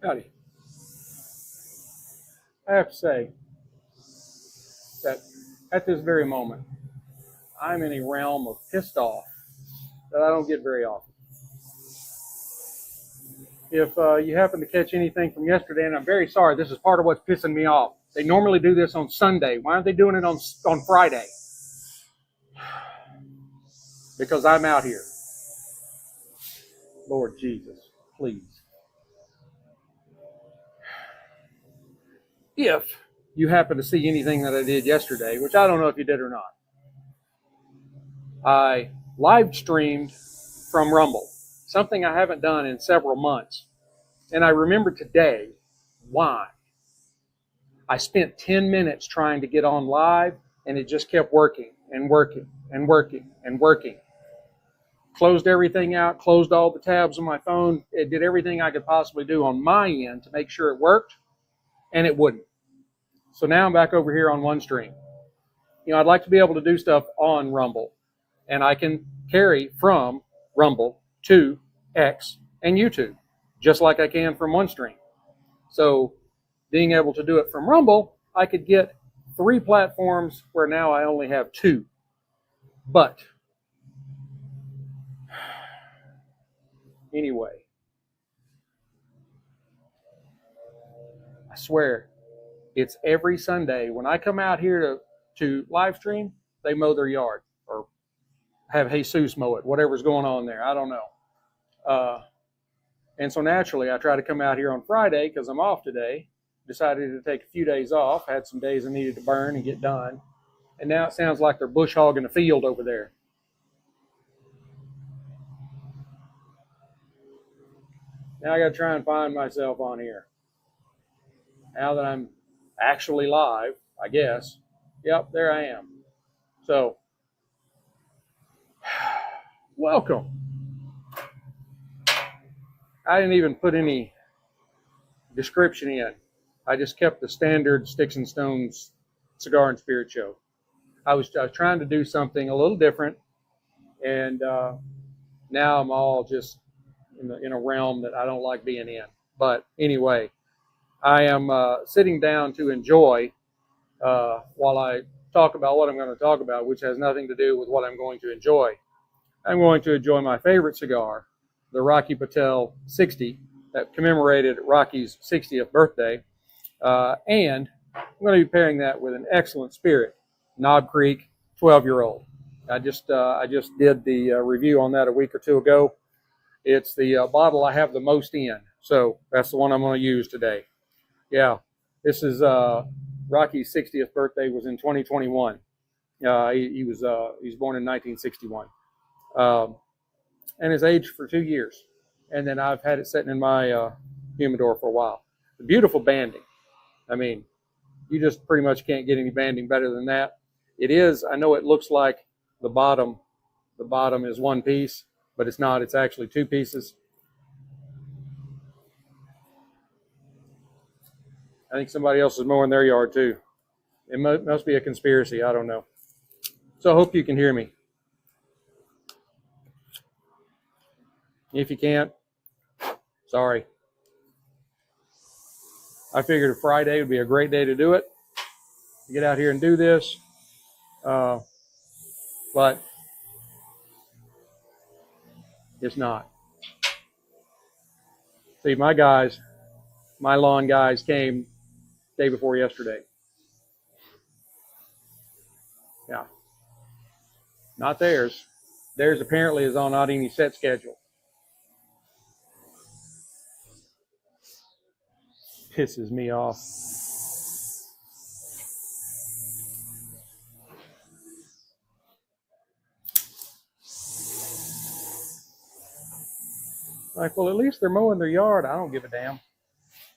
Howdy. I have to say that at this very moment, I'm in a realm of pissed off that I don't get very often. If you happen to catch anything from yesterday, and I'm very sorry, this is part of what's pissing me off. They normally do this on Sunday. Why aren't they doing it on Friday? Because I'm out here. Lord Jesus, please. If you happen to see anything that I did yesterday, which I don't know if you did or not, I live streamed from Rumble, something I haven't done in several months. And I remember today why. I spent 10 minutes trying to get on live, and it just kept working and working and working and working. Closed everything out, closed all the tabs on my phone. It did everything I could possibly do on my end to make sure it worked, and it wouldn't. So now I'm back over here on OneStream. I'd like to be able to do stuff on Rumble, and I can carry from Rumble to X and YouTube, just like I can from OneStream. So being able to do it from Rumble, I could get 3 platforms where now I only have 2. But anyway, I swear, it's every Sunday. When I come out here to live stream, they mow their yard or have Jesus mow it, whatever's going on there. I don't know. And so naturally, I try to come out here on Friday because I'm off today. Decided to take a few days off. Had some days I needed to burn and get done. And now it sounds like they're bush hogging a field over there. Now I got to try and find myself on here. Now that I'm actually live, I guess. Yep, there I am. So, welcome. I didn't even put any description in. I just kept the standard Sticks-n-Stonez cigar and spirit show. I was trying to do something a little different, and now I'm all just in a realm that I don't like being in. But anyway, I am sitting down to enjoy while I talk about what I'm going to talk about, which has nothing to do with what I'm going to enjoy. I'm going to enjoy my favorite cigar, the Rocky Patel 60, that commemorated Rocky's 60th birthday. And I'm going to be pairing that with an excellent spirit, Knob Creek 12-year-old. I just did the review on that a week or two ago. It's the bottle I have the most in, so that's the one I'm going to use today. Yeah, this is Rocky's 60th birthday was in 2021. He was born in 1961, and is aged for 2 years. And then I've had it sitting in my humidor for a while. The beautiful banding. I mean, you just pretty much can't get any banding better than that. It is. I know it looks like the bottom is one piece, but it's not. It's actually 2 pieces. I think somebody else is mowing their yard too. It must be a conspiracy. I don't know. So I hope you can hear me. If you can't, sorry. I figured a Friday would be a great day to do it. Get out here and do this. But it's not. See, my lawn guys came day before yesterday. Yeah. Not theirs. Theirs apparently is on not any set schedule. Pisses me off. Like, well, at least they're mowing their yard. I don't give a damn.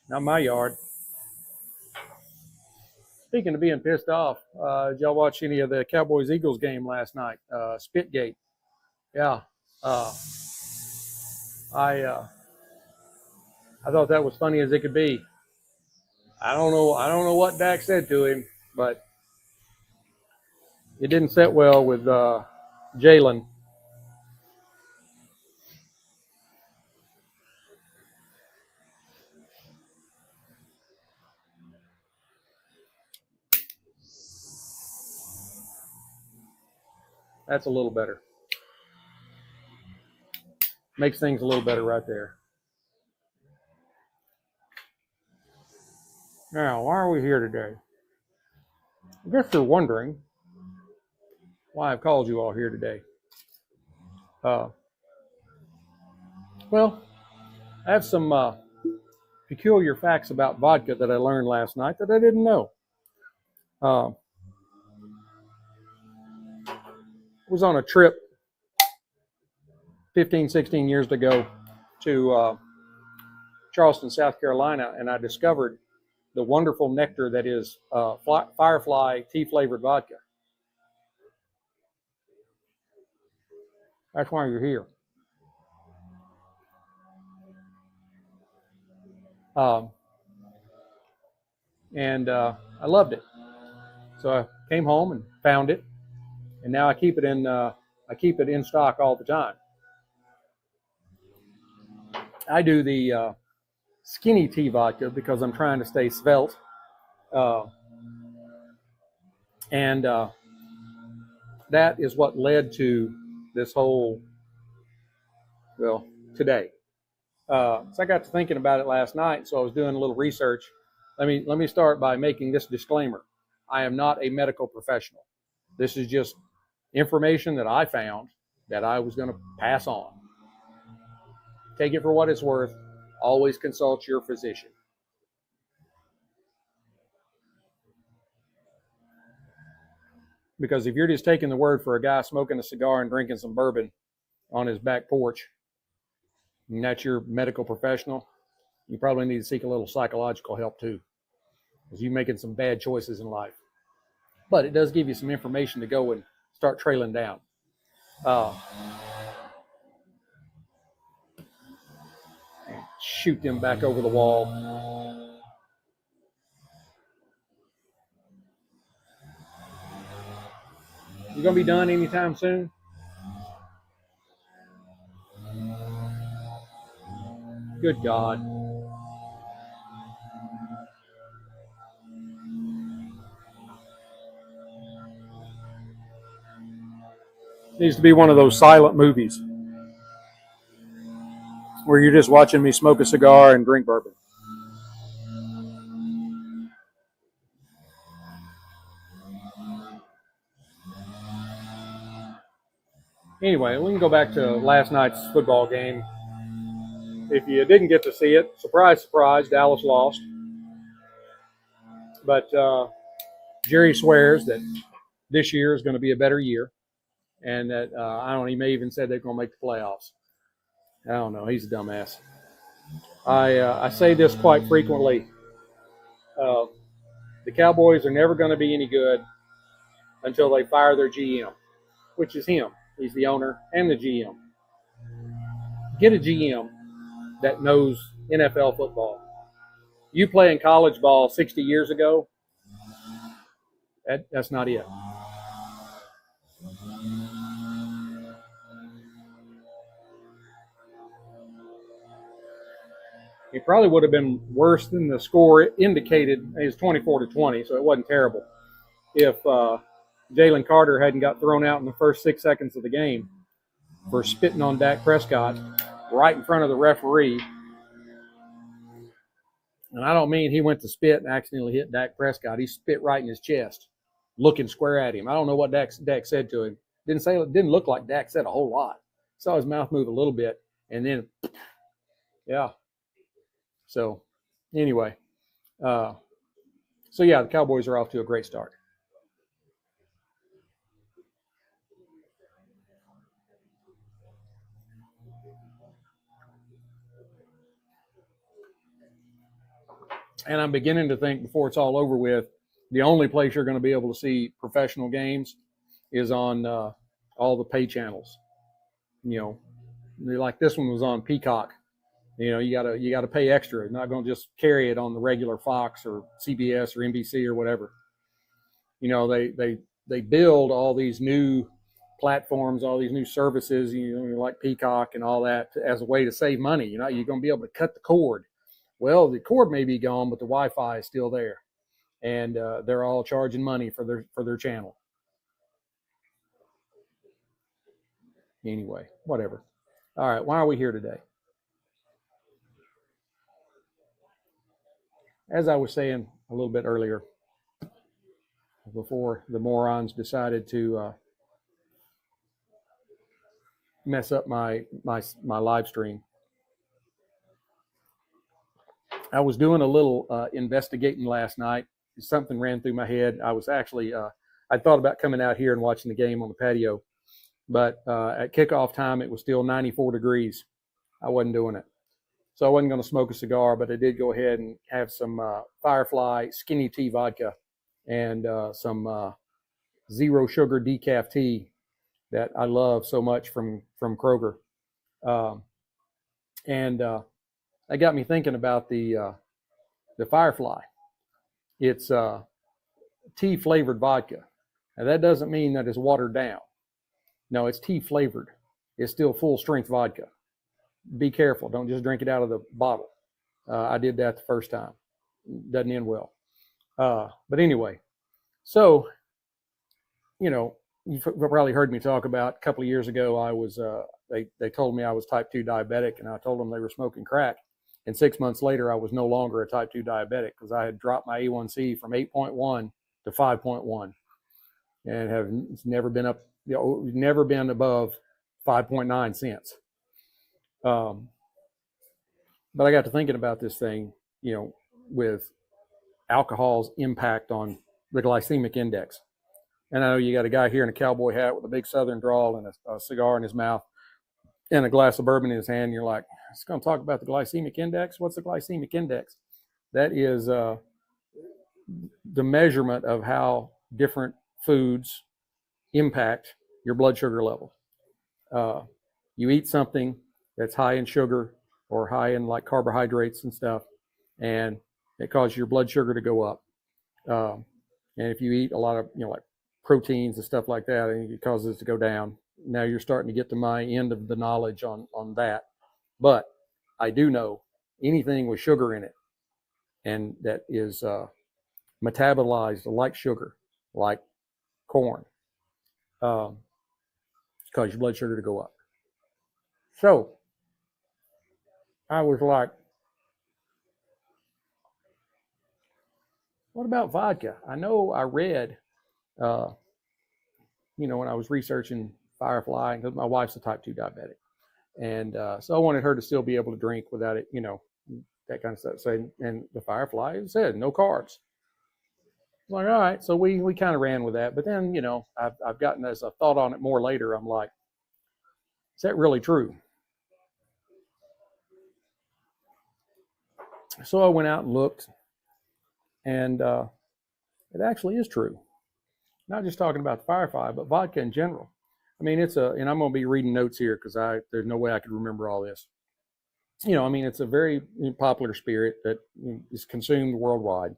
Not my yard. Speaking of being pissed off, did y'all watch any of the Cowboys-Eagles game last night? Spitgate. Yeah. I thought that was funny as it could be. I don't know what Dak said to him, but it didn't sit well with Jalen. That's a little better. Makes things a little better right there. Now, why are we here today? I guess you're wondering why I've called you all here today. Well, I have some peculiar facts about vodka that I learned last night that I didn't know. I was on a trip 15, 16 years ago to Charleston, South Carolina, and I discovered the wonderful nectar that is Firefly tea-flavored vodka. That's why you're here. And I loved it. So I came home and found it, and now I keep it in stock all the time. I do the skinny tea vodka because I'm trying to stay svelte, and that is what led to this whole, well, today. So I got to thinking about it last night, so I was doing a little research. Let me start by making this disclaimer. I am not a medical professional. This is just information that I found that I was going to pass on. Take it for what it's worth. Always consult your physician. Because if you're just taking the word for a guy smoking a cigar and drinking some bourbon on his back porch, and that's your medical professional, you probably need to seek a little psychological help too, because you're making some bad choices in life. But it does give you some information to go and start trailing down. Shoot them back over the wall. You gonna be done anytime soon? Good God. Needs to be one of those silent movies where you're just watching me smoke a cigar and drink bourbon. Anyway, we can go back to last night's football game. If you didn't get to see it, surprise, surprise, Dallas lost. But Jerry swears that this year is going to be a better year, and that he may even said they're going to make the playoffs. I don't know. He's a dumbass. I say this quite frequently. The Cowboys are never going to be any good until they fire their GM, which is him. He's the owner and the GM. Get a GM that knows NFL football. You playing college ball 60 years ago, that's not it. It probably would have been worse than the score indicated. It was 24-20, so it wasn't terrible. If Jalen Carter hadn't got thrown out in the first 6 seconds of the game for spitting on Dak Prescott right in front of the referee. And I don't mean he went to spit and accidentally hit Dak Prescott. He spit right in his chest, looking square at him. I don't know what Dak said to him. Didn't look like Dak said a whole lot. Saw his mouth move a little bit, and then, yeah. So, anyway, the Cowboys are off to a great start. And I'm beginning to think before it's all over with, the only place you're going to be able to see professional games is on all the pay channels. Like this one was on Peacock. You gotta pay extra. You're not going to just carry it on the regular Fox or CBS or NBC or whatever. They build all these new platforms, all these new services, like Peacock and all that, as a way to save money. You're going to be able to cut the cord. Well, the cord may be gone, but the Wi-Fi is still there, and they're all charging money for their channel. Anyway, whatever. All right, why are we here today? As I was saying a little bit earlier, before the morons decided to mess up my live stream, I was doing a little investigating last night. Something ran through my head. I was actually I thought about coming out here and watching the game on the patio, but at kickoff time it was still 94 degrees. I wasn't doing it. So I wasn't going to smoke a cigar, but I did go ahead and have some Firefly skinny tea vodka and some zero sugar decaf tea that I love so much from Kroger. Um, and that got me thinking about the Firefly. It's tea flavored vodka. Now that doesn't mean that it's watered down. No, it's tea flavored. It's still full strength vodka. Be careful. Don't just drink it out of the bottle. I did that the first time. Doesn't end well. But anyway, so, you've probably heard me talk about a couple of years ago, I was, they told me I was type 2 diabetic, and I told them they were smoking crack. And 6 months later, I was no longer a type 2 diabetic because I had dropped my A1C from 8.1 to 5.1 and have never been never been above 5.9 since. But I got to thinking about this thing, with alcohol's impact on the glycemic index. And I know you got a guy here in a cowboy hat with a big southern drawl and a cigar in his mouth and a glass of bourbon in his hand. And you're like, it's going to talk about the glycemic index. What's the glycemic index? That is the measurement of how different foods impact your blood sugar level. You eat something that's high in sugar or high in like carbohydrates and stuff, and it causes your blood sugar to go up. And if you eat a lot of, like proteins and stuff like that, it causes it to go down. Now you're starting to get to my end of the knowledge on that. But I do know anything with sugar in it and that is metabolized like sugar, like corn, cause your blood sugar to go up. So I was like, what about vodka? I know I read, when I was researching Firefly, because my wife's a type 2 diabetic. And so I wanted her to still be able to drink without it, that kind of stuff. So, and the Firefly said no carbs. I'm like, all right. So we kind of ran with that. But then, I've gotten, as I thought on it more later, I'm like, is that really true? So I went out and looked, and it actually is true. Not just talking about the Firefly, but vodka in general. I mean, and I'm going to be reading notes here because there's no way I could remember all this. It's a very popular spirit that is consumed worldwide.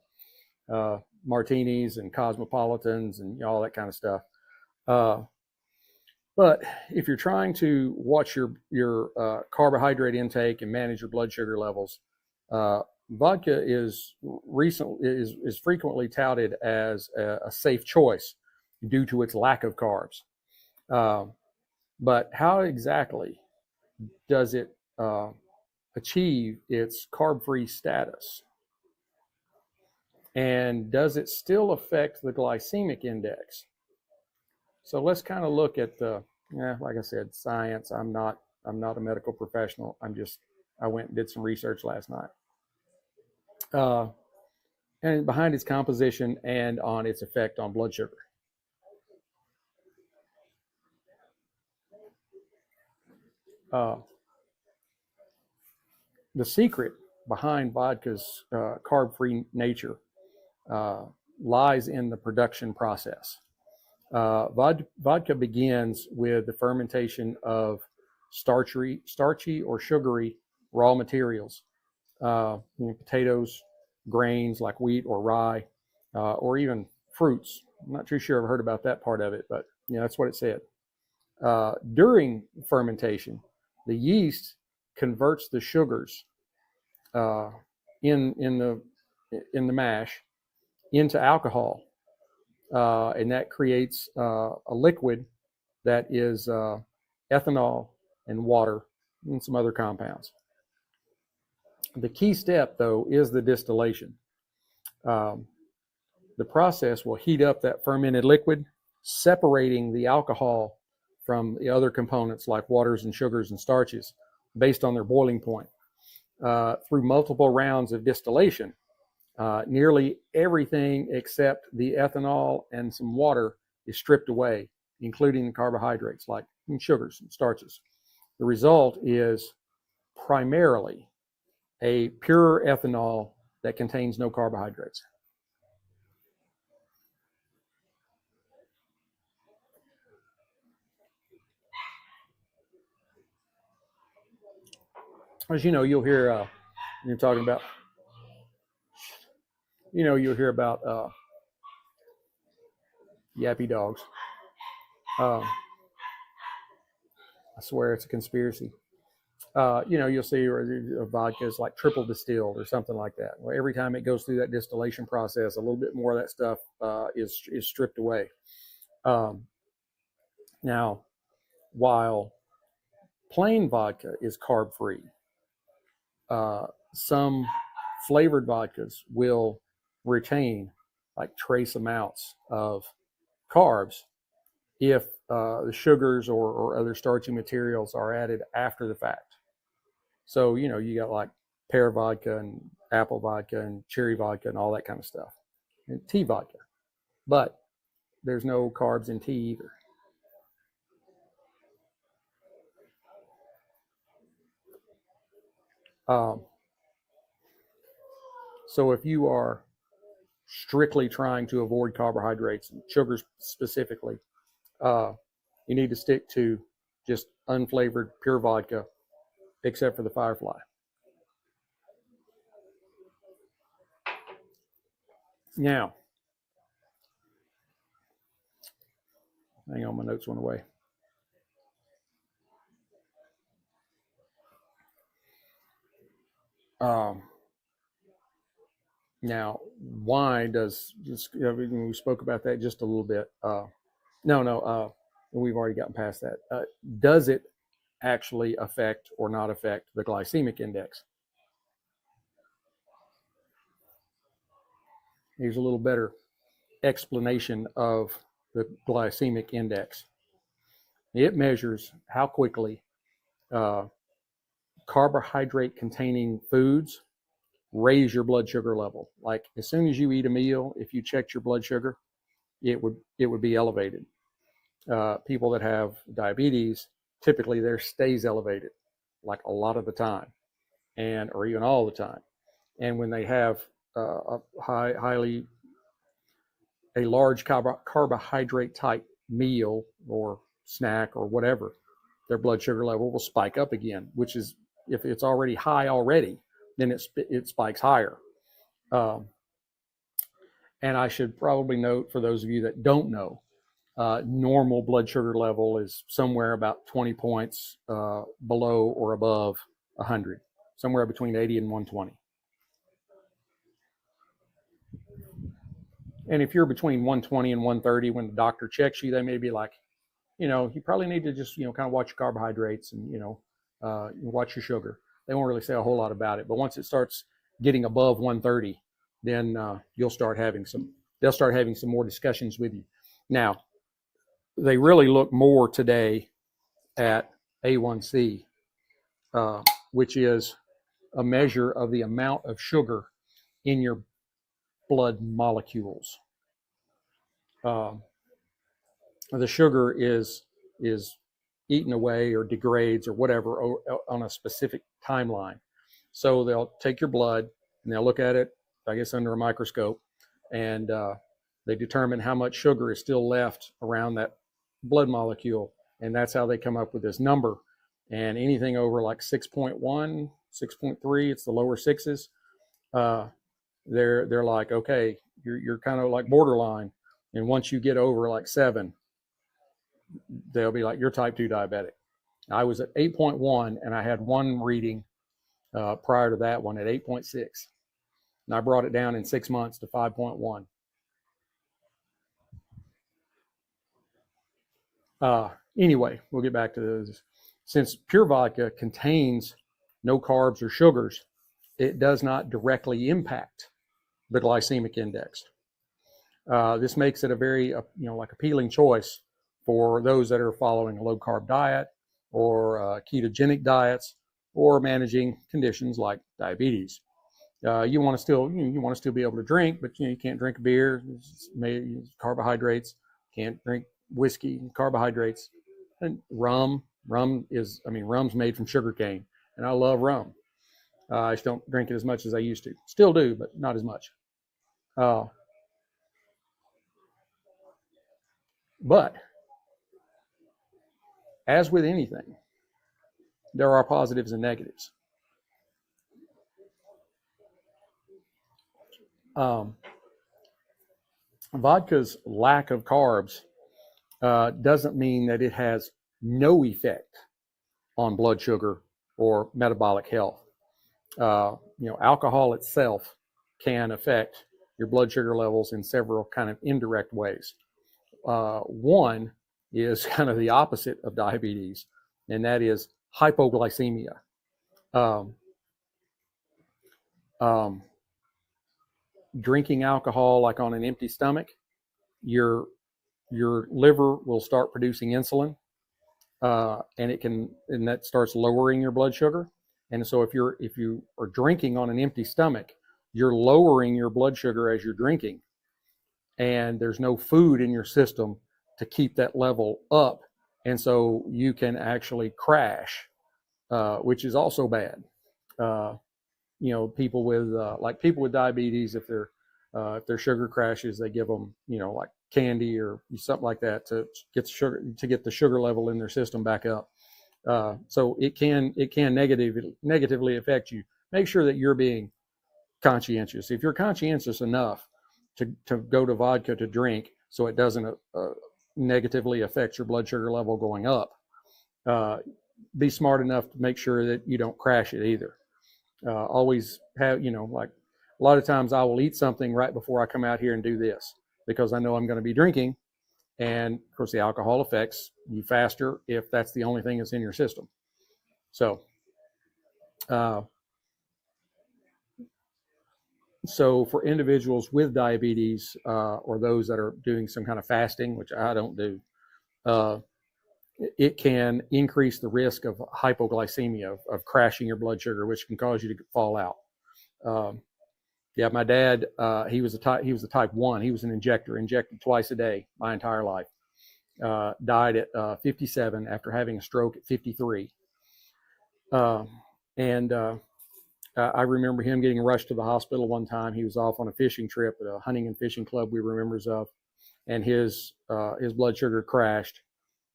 Martinis and cosmopolitans and all that kind of stuff. But if you're trying to watch your carbohydrate intake and manage your blood sugar levels, vodka is frequently touted as a safe choice due to its lack of carbs. But how exactly does it achieve its carb-free status? And does it still affect the glycemic index? So let's kind of look at like I said, science. I'm not a medical professional. I went and did some research last night. And behind its composition and on its effect on blood sugar. The secret behind vodka's carb-free nature lies in the production process. Vodka begins with the fermentation of starchy or sugary raw materials, potatoes, grains like wheat or rye, or even fruits. I'm not too sure I've heard about that part of it, but that's what it said. During fermentation, the yeast converts the sugars in the mash into alcohol, and that creates a liquid that is ethanol, and water, and some other compounds. The key step, though, is the distillation. The process will heat up that fermented liquid, separating the alcohol from the other components like waters and sugars and starches based on their boiling point. Through multiple rounds of distillation, nearly everything except the ethanol and some water is stripped away, including the carbohydrates like sugars and starches. The result is primarily a pure ethanol that contains no carbohydrates. As you know, you'll hear you're talking about, you'll hear about yappy dogs. I swear it's a conspiracy. You'll see a vodka is like triple distilled or something like that. Well, every time it goes through that distillation process, a little bit more of that stuff is stripped away. Now, while plain vodka is carb free, some flavored vodkas will retain like trace amounts of carbs if the sugars or other starchy materials are added after the fact. So, you got like pear vodka and apple vodka and cherry vodka and all that kind of stuff, and tea vodka. But there's no carbs in tea either. So if you are strictly trying to avoid carbohydrates and sugars specifically, you need to stick to just unflavored pure vodka, except for the Firefly. Now, hang on, my notes went away. Now, why does we spoke about that just a little bit? We've already gotten past that. Does it actually affect or not affect the glycemic index? Here's a little better explanation of the glycemic index. It measures how quickly carbohydrate containing foods raise your blood sugar level. Like as soon as you eat a meal, if you checked your blood sugar, it would be elevated. People that have diabetes, typically theirs stays elevated, like a lot of the time, or even all the time. And when they have a large carbohydrate type meal or snack or whatever, their blood sugar level will spike up again, which is, if it's already high already, then it spikes higher. And I should probably note, for those of you that don't know, normal blood sugar level is somewhere about 20 points below or above 100, somewhere between 80 and 120. And if you're between 120 and 130 when the doctor checks you, they may be like, you probably need to just, kind of watch your carbohydrates and, watch your sugar. They won't really say a whole lot about it. But once it starts getting above 130, then they'll start having some more discussions with you. Now, they really look more today at A1C, which is a measure of the amount of sugar in your blood molecules. The sugar is eaten away or degrades or whatever on a specific timeline. So they'll take your blood and they'll look at it, I guess, under a microscope, and they determine how much sugar is still left around that blood molecule, and that's how they come up with this number. And anything over like 6.1, 6.3, it's the lower sixes. They're like, okay, you're kind of like borderline, and once you get over like 7, they'll be like, you're type 2 diabetic. I was at 8.1, and I had one reading prior to that one at 8.6, and I brought it down in 6 months to 5.1. Anyway, we'll get back to this. Since pure vodka contains no carbs or sugars, it does not directly impact the glycemic index. This makes it a very, like appealing choice for those that are following a low carb diet or ketogenic diets or managing conditions like diabetes. You want to still be able to drink, but you can't drink beer, carbohydrates. Can't drink whiskey, carbohydrates, and rum. Rum's made from sugar cane, and I love rum. I just don't drink it as much as I used to. Still do, but not as much. But as with anything, there are positives and negatives. Vodka's lack of carbs doesn't mean that it has no effect on blood sugar or metabolic health. Alcohol itself can affect your blood sugar levels in several kind of indirect ways. One is kind of the opposite of diabetes, and that is hypoglycemia. Drinking alcohol like on an empty stomach, your liver will start producing insulin, and that starts lowering your blood sugar. And so if you are drinking on an empty stomach, you're lowering your blood sugar as you're drinking, and there's no food in your system to keep that level up, and so you can actually crash, which is also bad. People with diabetes, if their sugar crashes, they give them like candy or something like that to get the sugar level in their system back up. So it can negatively affect you. Make sure that you're being conscientious. If you're conscientious enough to go to vodka to drink, so it doesn't negatively affect your blood sugar level going up, be smart enough to make sure that you don't crash it either. Always have, like a lot of times I will eat something right before I come out here and do this because I know I'm going to be drinking. And of course, the alcohol affects you faster if that's the only thing that's in your system. So, for individuals with diabetes or those that are doing some kind of fasting, which I don't do, it can increase the risk of hypoglycemia, of crashing your blood sugar, which can cause you to fall out. My dad, he was a type 1. He was an injected twice a day my entire life. Died at 57 after having a stroke at 53. I remember him getting rushed to the hospital one time. He was off on a fishing trip at a hunting and fishing club we were members of, and his blood sugar crashed,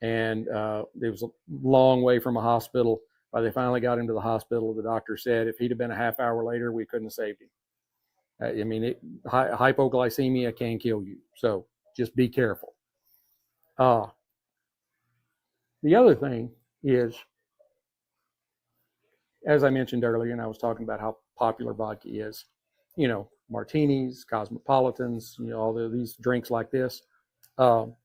and it was a long way from a hospital. When they finally got him to the hospital, the doctor said if he'd have been a half hour later, we couldn't have saved him. Hypoglycemia can kill you, so just be careful. The other thing is, as I mentioned earlier, and I was talking about how popular vodka is, martinis, cosmopolitans, all these drinks like this. While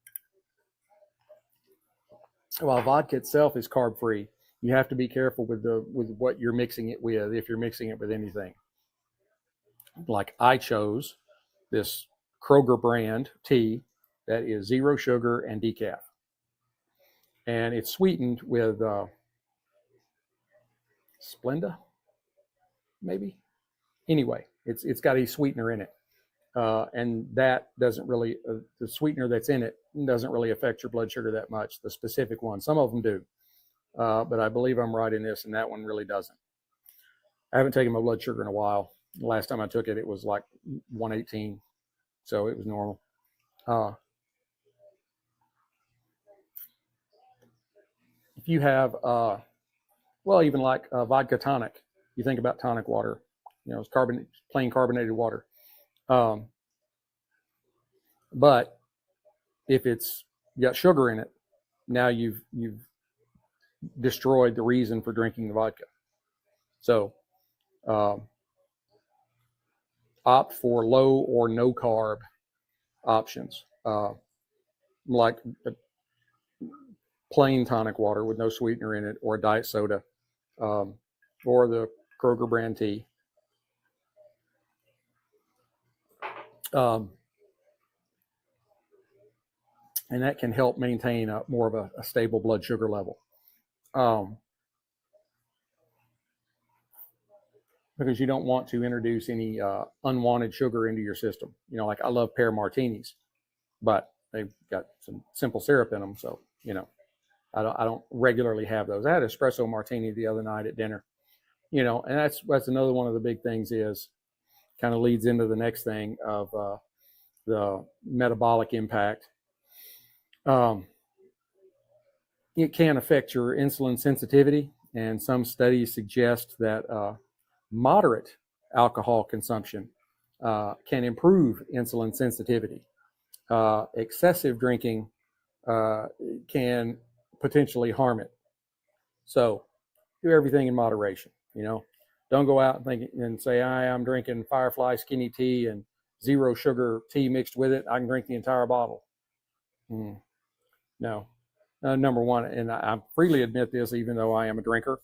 vodka itself is carb free, you have to be careful with what you're mixing it with, if you're mixing it with anything. Like I chose this Kroger brand tea that is 0 sugar and decaf, and it's sweetened with Splenda, maybe. Anyway, it's got a sweetener in it, and that doesn't really the sweetener that's in it doesn't really affect your blood sugar that much. The specific one, some of them do, but I believe I'm right in this, and that one really doesn't. I haven't taken my blood sugar in a while. The last time I took it, it was like 118, so it was normal. If you have, even like vodka tonic, you think about tonic water, it's plain carbonated water. But if it's got sugar in it, now you've destroyed the reason for drinking the vodka. So opt for low or no carb options. Like plain tonic water with no sweetener in it, or a diet soda, or the Kroger brand tea. And that can help maintain more of a stable blood sugar level. Because you don't want to introduce any unwanted sugar into your system. You know, like I love pear martinis, but they've got some simple syrup in them. So, you know, I don't regularly have those. I had an espresso martini the other night at dinner, you know, and that's another one of the big things is kind of leads into the next thing of the metabolic impact. It can affect your insulin sensitivity, and some studies suggest that moderate alcohol consumption can improve insulin sensitivity. Excessive drinking can potentially harm it. So do everything in moderation. You know, don't go out and think and say, I'm drinking Firefly skinny tea and zero sugar tea mixed with it. I can drink the entire bottle. No. Number one, and I freely admit this, even though I am a drinker,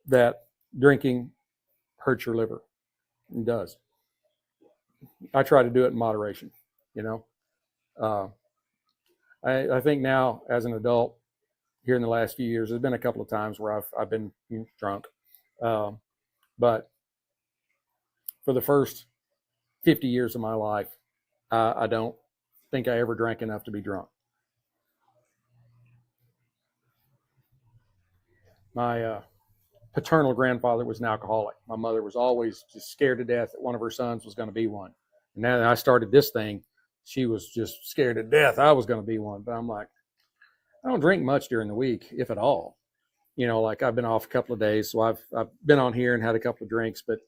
that drinking hurts your liver. It does. I try to do it in moderation, you know. I think now as an adult here in the last few years, there's been a couple of times where I've been drunk. But for the first 50 years of my life, I don't think I ever drank enough to be drunk. My paternal grandfather was an alcoholic. My mother was always just scared to death that one of her sons was going to be one. And now that I started this thing, she was just scared to death I was going to be one. But I'm like, I don't drink much during the week, if at all. You know, like I've been off a couple of days, so I've been on here and had a couple of drinks. But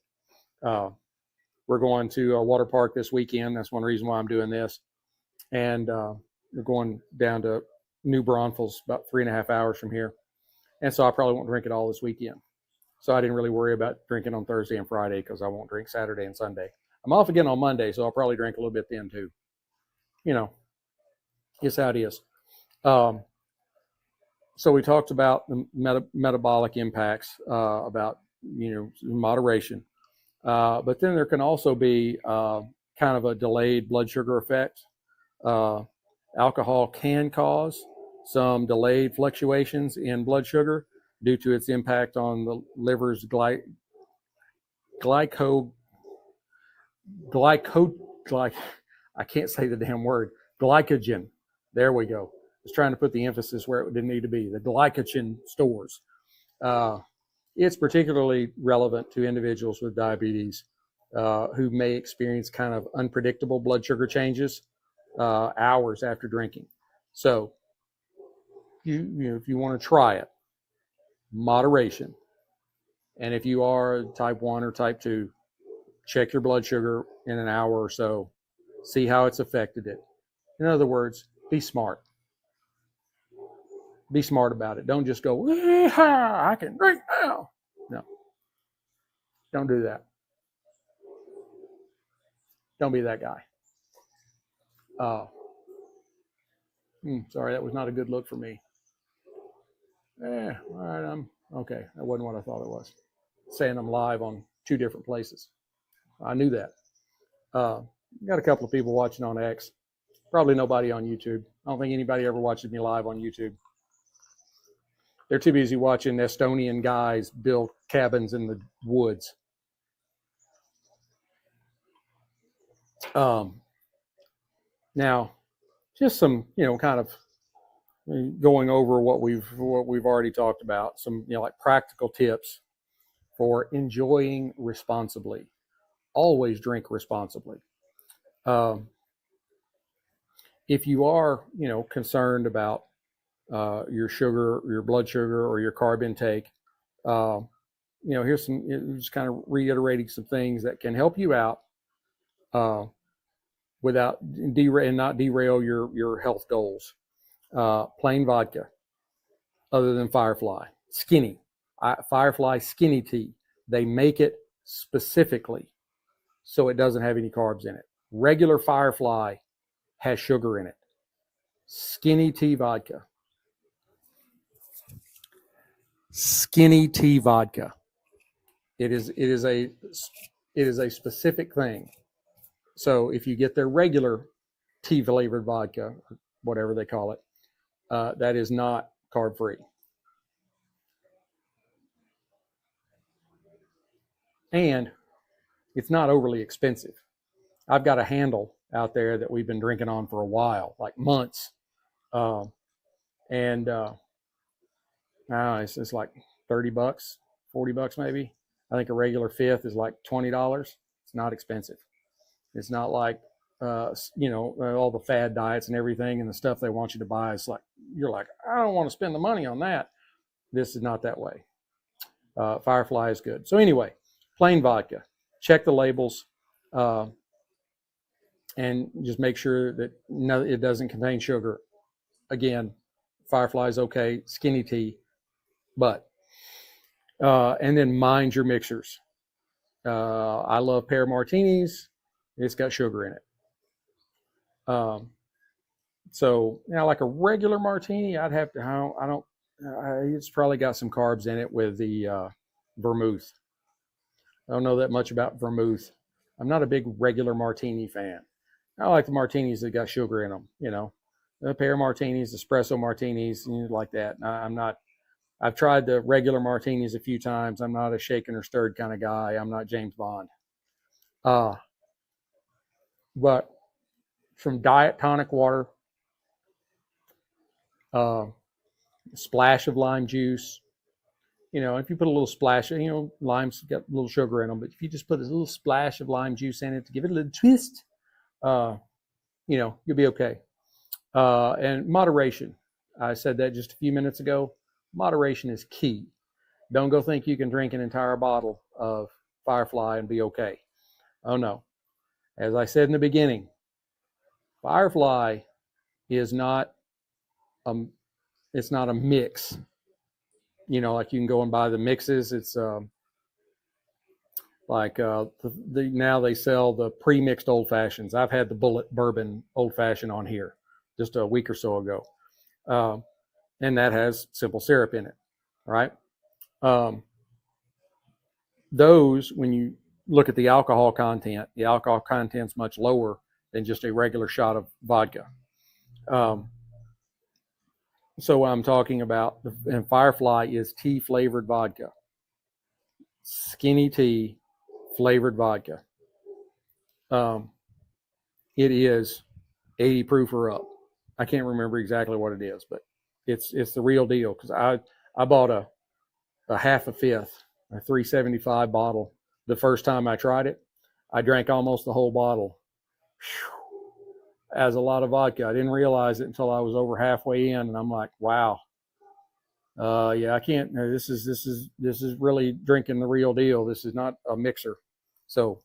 we're going to a water park this weekend. That's one reason why I'm doing this. And we're going down to New Braunfels, about 3.5 hours from here. And so I probably won't drink it all this weekend. So I didn't really worry about drinking on Thursday and Friday because I won't drink Saturday and Sunday. I'm off again on Monday, so I'll probably drink a little bit then too. You know, it's how it is. So we talked about the metabolic impacts, about, you know, moderation. But then there can also be kind of a delayed blood sugar effect. Alcohol can cause some delayed fluctuations in blood sugar due to its impact on the liver's I can't say the damn word, glycogen. There we go. I was trying to put the emphasis where it didn't need to be. The glycogen stores. It's particularly relevant to individuals with diabetes who may experience kind of unpredictable blood sugar changes hours after drinking. So you know, if you want to try it, moderation. And if you are type 1 or type 2, check your blood sugar in an hour or so, see how it's affected it. In other words, be smart. Be smart about it. Don't just go, I can drink now. No, don't do that. Don't be that guy. Sorry, that was not a good look for me. All right, okay. That wasn't what I thought it was. Saying I'm live on 2 different places. I knew that. Got a couple of people watching on X. Probably nobody on YouTube. I don't think anybody ever watches me live on YouTube. They're too busy watching Estonian guys build cabins in the woods. Now, just some, you know, kind of going over what we've already talked about. Some, you know, like practical tips for enjoying responsibly. Always drink responsibly. If you are, you know, concerned about your sugar, your blood sugar, or your carb intake, you know, here's some, just kind of reiterating some things that can help you out without not derail your health goals. Plain vodka, other than Firefly, skinny, Firefly skinny tea. They make it specifically so it doesn't have any carbs in it. Regular Firefly has sugar in it. Skinny tea vodka. skinny tea vodka. It is a specific thing. So if you get their regular tea flavored vodka, or whatever they call it, that is not carb free. And it's not overly expensive. I've got a handle out there that we've been drinking on for a while, like months. And it's like $30, $40 maybe. I think a regular fifth is like $20. It's not expensive. It's not like all the fad diets and everything and the stuff they want you to buy. It's like you're like, I don't want to spend the money on that. This is not that way. Firefly is good. So anyway, plain vodka. Check the labels, and just make sure that it doesn't contain sugar. Again, Firefly is okay. Skinny tea, but and then mind your mixers. I love pear martinis. It's got sugar in it. So like a regular martini, I'd have to. It's probably got some carbs in it with the vermouth. I don't know that much about vermouth. I'm not a big regular martini fan. I like the martinis that got sugar in them. The pear martinis, espresso martinis, like that. I'm not. I've tried the regular martinis a few times. I'm not a shaken or stirred kind of guy. I'm not James Bond. But some diet tonic water, splash of lime juice. If you put a little splash, lime's got a little sugar in them, but if you just put a little splash of lime juice in it to give it a little twist, you'll be okay. And moderation. I said that just a few minutes ago. Moderation is key. Don't go think you can drink an entire bottle of Firefly and be okay. Oh no. As I said in the beginning, Firefly is not it's not a mix. Like you can go and buy the mixes. It's now they sell the pre-mixed old fashions. I've had the Bullet Bourbon old fashioned on here just a week or so ago, and that has simple syrup in it, right? Those, when you look at the alcohol content's much lower than just a regular shot of vodka. So what I'm talking about, and Firefly is tea flavored vodka, skinny tea flavored vodka. It is 80 proof or up. I can't remember exactly what it is, but it's the real deal, because I bought a half a fifth, a 375 bottle the first time I tried it. I drank almost the whole bottle. As a lot of vodka. I didn't realize it until I was over halfway in, and I'm like, wow. I can't. This is really drinking the real deal. This is not a mixer. So,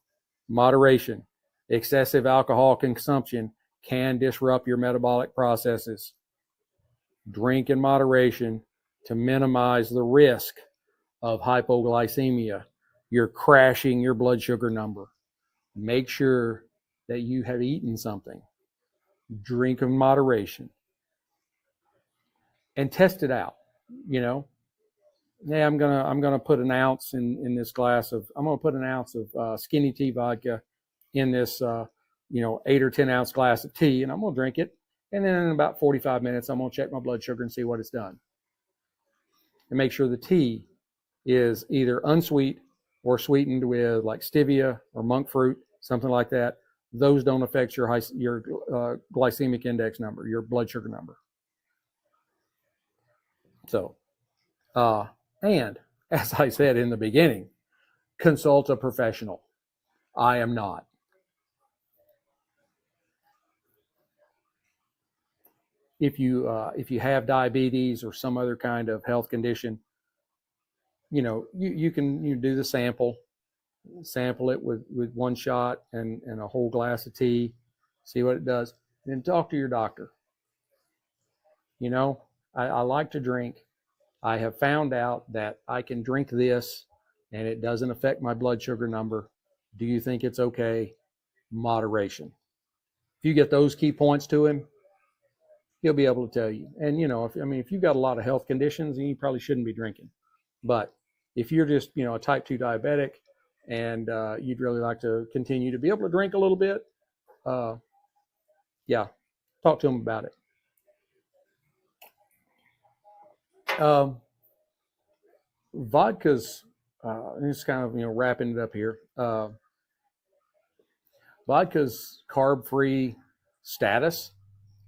moderation. Excessive alcohol consumption can disrupt your metabolic processes. Drink in moderation to minimize the risk of hypoglycemia. You're crashing your blood sugar number. Make sure that you have eaten something. Drink in moderation. And test it out. I'm gonna put an ounce in this glass of. I'm gonna put an ounce of skinny tea vodka in this 8 or 10 ounce glass of tea, and I'm gonna drink it. And then in about 45 minutes, I'm gonna check my blood sugar and see what it's done. And make sure the tea is either unsweet or sweetened with like stevia or monk fruit, something like that. Those don't affect your glycemic index number, your blood sugar number. So, and as I said in the beginning, consult a professional. I am not. If you have diabetes or some other kind of health condition, you can do the sample it with one shot and a whole glass of tea, see what it does, and then talk to your doctor. I like to drink. I have found out that I can drink this and it doesn't affect my blood sugar number. Do you think it's okay? Moderation. If you get those key points to him, he'll be able to tell you. And if you've got a lot of health conditions, you probably shouldn't be drinking. But if you're just, a type 2 diabetic and you'd really like to continue to be able to drink a little bit, yeah, talk to them about it. Vodka's, just kind of, wrapping it up here. Vodka's carb-free status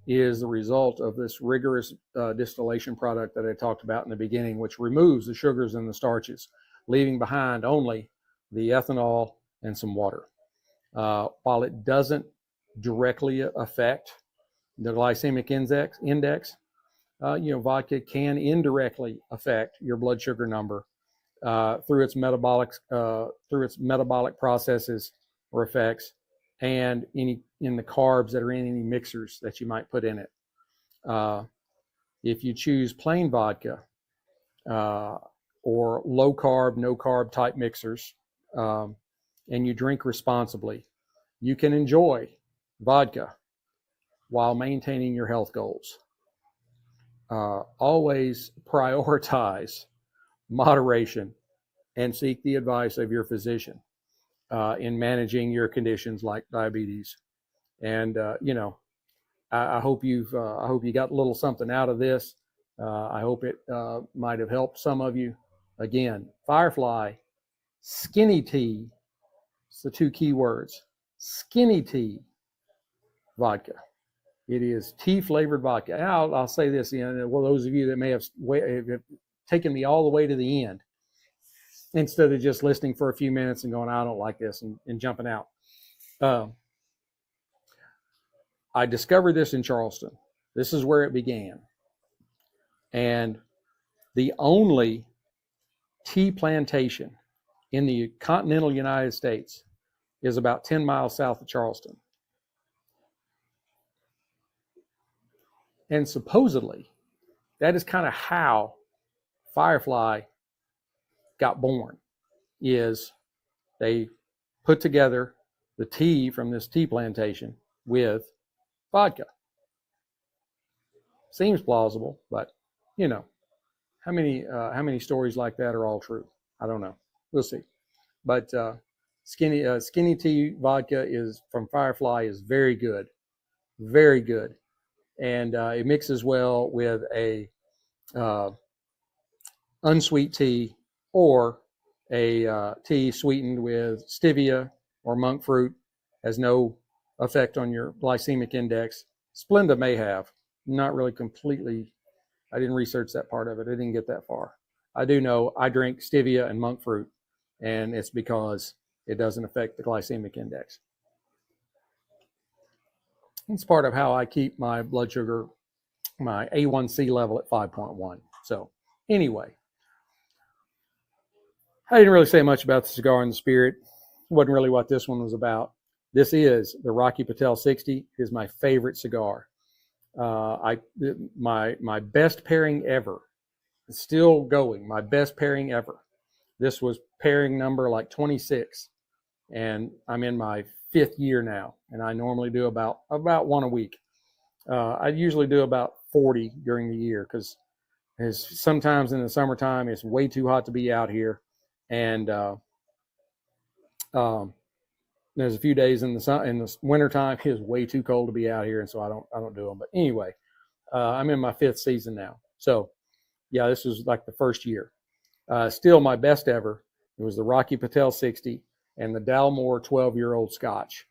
is the result of this rigorous distillation product that I talked about in the beginning, which removes the sugars and the starches, leaving behind only the ethanol and some water. While it doesn't directly affect the glycemic index, vodka can indirectly affect your blood sugar number through its metabolic processes or effects, and in the carbs that are in any mixers that you might put in it. If you choose plain vodka or low carb, no carb type mixers, and you drink responsibly, you can enjoy vodka while maintaining your health goals. Always prioritize moderation and seek the advice of your physician in managing your conditions like diabetes. And I hope you got a little something out of this. I hope it might have helped some of you. Again, Firefly, skinny tea. It's the two key words. Skinny tea vodka. It is tea flavored vodka. And I'll say this again. Well, those of you that may have taken me all the way to the end, instead of just listening for a few minutes and going, I don't like this, and jumping out. I discovered this in Charleston. This is where it began. And the only tea plantation in the continental United States is about 10 miles south of Charleston. And supposedly, that is kind of how Firefly got born, is they put together the tea from this tea plantation with vodka. Seems plausible, but how many stories like that are all true? I don't know. We'll see. But skinny tea vodka is from Firefly is very good, and it mixes well with a unsweet tea or a tea sweetened with stevia or monk fruit. Has no effect on your glycemic index. Splenda may have. Not really completely. I didn't research that part of it. I didn't get that far. I do know I drink stevia and monk fruit, and it's because it doesn't affect the glycemic index. It's part of how I keep my blood sugar, my A1C level at 5.1. So anyway, I didn't really say much about the cigar and the spirit. It wasn't really what this one was about. This is the Rocky Patel 60. It is my favorite cigar. My best pairing ever. It's still going. My best pairing ever. This was pairing number like 26, and I'm in my 5th year now, and I normally do about one a week. I usually do about 40 during the year because sometimes in the summertime it's way too hot to be out here, and there's a few days in the wintertime it is way too cold to be out here, and so I don't do them. But anyway, I'm in my 5th season now, so yeah, this was like the first year. Still my best ever. It was the Rocky Patel 60 and the Dalmore 12-year-old Scotch.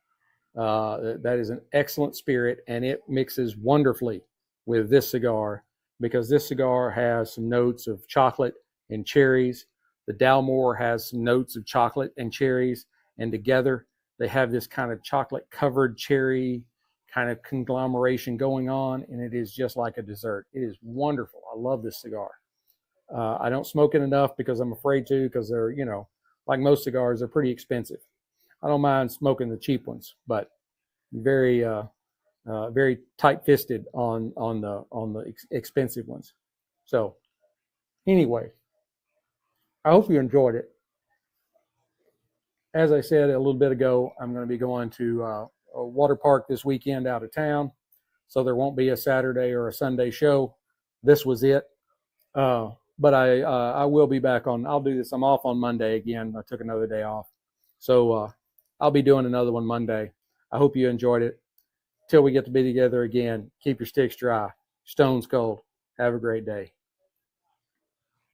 That is an excellent spirit, and it mixes wonderfully with this cigar because this cigar has some notes of chocolate and cherries. The Dalmore has some notes of chocolate and cherries, and together they have this kind of chocolate-covered cherry kind of conglomeration going on, and it is just like a dessert. It is wonderful. I love this cigar. I don't smoke it enough because I'm afraid to, because they're, like most cigars, they're pretty expensive. I don't mind smoking the cheap ones, but very, very tight-fisted on the expensive ones. So, anyway, I hope you enjoyed it. As I said a little bit ago, I'm going to be going to a water park this weekend out of town, so there won't be a Saturday or a Sunday show. This was it. but I will be back on. I'll do this. I'm off on Monday again. I took another day off, so I'll be doing another one Monday. I hope you enjoyed it. Till we get to be together again, keep your sticks dry, stones cold. Have a great day.